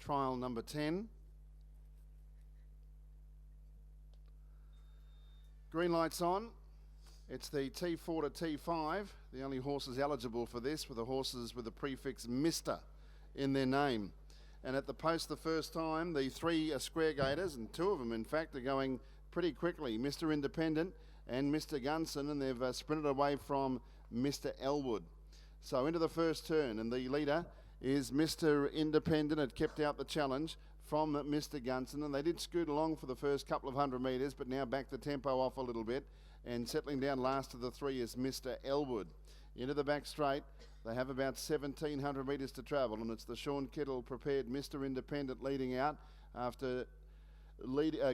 trial number 10. Green light's on. It's the T4 to T5, the only horses eligible for this, with the horses with the prefix Mr. in their name. And at the post the first time, the three square gators, and two of them in fact, are going pretty quickly. Mr. Independent and Mr. Gunson, and they've sprinted away from Mr. Elwood. So into the first turn, and the leader is Mr. Independent. It kept out the challenge from Mr. Gunson, and they did scoot along for the first couple of 100 metres, but now back the tempo off a little bit, and settling down last of the three is Mr. Elwood. Into the back straight, they have about 1,700 metres to travel, and it's the Sean Kittle prepared Mr. Independent leading out after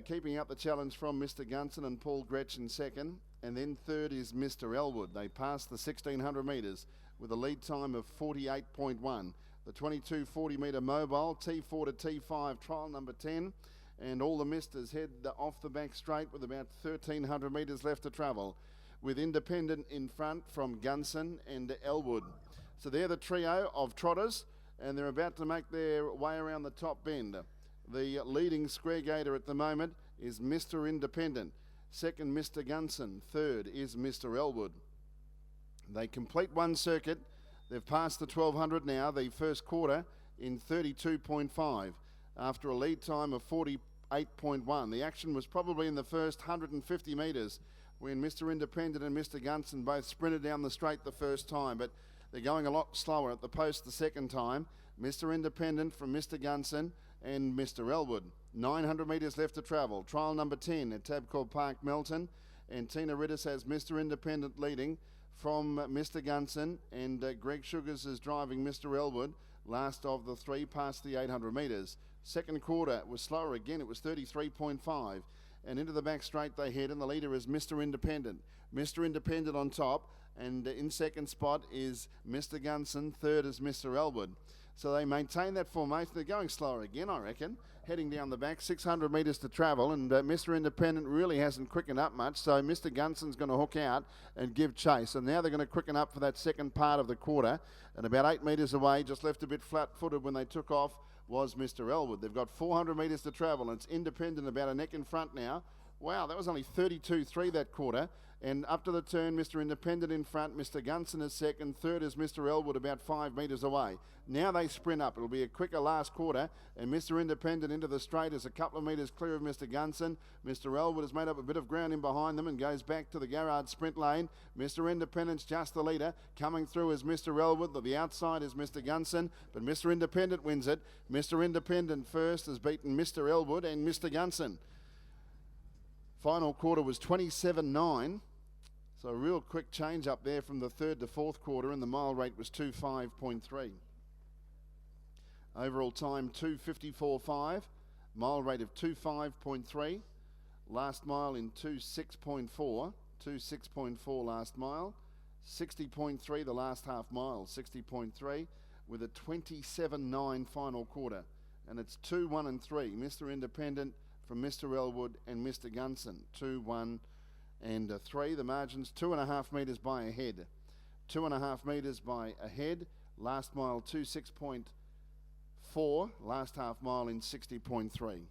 keeping up the challenge from Mr. Gunson and Paul Gretchen second, and then third is Mr. Elwood. They passed the 1,600 metres with a lead time of 48.1. The 2240 metre mobile, T4 to T5, trial number 10, and all the misters head off the back straight with about 1,300 metres left to travel, with Independent in front from Gunson and Elwood. So they're the trio of trotters, and they're about to make their way around the top bend. The leading square gator at the moment is Mr. Independent. Second, Mr. Gunson. Third is Mr. Elwood. They complete one circuit. They've passed the 1,200 now, the first quarter in 32.5 after a lead time of 48.1. The action was probably in the first 150 metres when Mr. Independent and Mr. Gunson both sprinted down the straight the first time, but they're going a lot slower at the post the second time. Mr. Independent from Mr. Gunson and Mr. Elwood. 900 metres left to travel. Trial number 10 at Tabcorp Park, Melton, and Tina Rittis has Mr. Independent leading from Mr. Gunson, and Greg Sugars is driving Mr. Elwood, last of the three, past the 800 metres. Second quarter was slower again, it was 33.5, and into the back straight they head, and the leader is Mr. Independent. Mr. Independent on top, and in second spot is Mr. Gunson, third is Mr. Elwood. So they maintain that formation. They're going slower again, I reckon. Heading down the back, 600 metres to travel, and Mr. Independent really hasn't quickened up much, so Mr. Gunson's going to hook out and give chase. And now they're going to quicken up for that second part of the quarter, and about 8 metres away, just left a bit flat-footed when they took off, was Mr. Elwood. They've got 400 metres to travel, and it's Independent about a neck in front now. Wow, that was only 32.3 that quarter. And up to the turn, Mr. Independent in front, Mr. Gunson is second, third is Mr. Elwood about 5 metres away. Now they sprint up. It'll be a quicker last quarter, and Mr. Independent into the straight is a couple of metres clear of Mr. Gunson. Mr. Elwood has made up a bit of ground in behind them and goes back to the Garrard sprint lane. Mr. Independent's just the leader. Coming through is Mr. Elwood. The outside is Mr. Gunson, but Mr. Independent wins it. Mr. Independent first has beaten Mr. Elwood and Mr. Gunson. Final quarter was 27.9. So a real quick change up there from the third to fourth quarter, and the mile rate was 2:5.3. Overall time 2:54.5. Mile rate of 2:5.3. Last mile in 2:6.4. 2:6.4 last mile. 60.3 the last half mile. 60.3 with a 27.9 final quarter. And it's 2, 1 and 3. Mr. Independent from Mr. Elwood and Mr. Gunson. 2, 1 and 3. The margins 2.5 metres by a head. 2.5 metres by a head. Last mile 2:6.4. Last half mile in 60.3.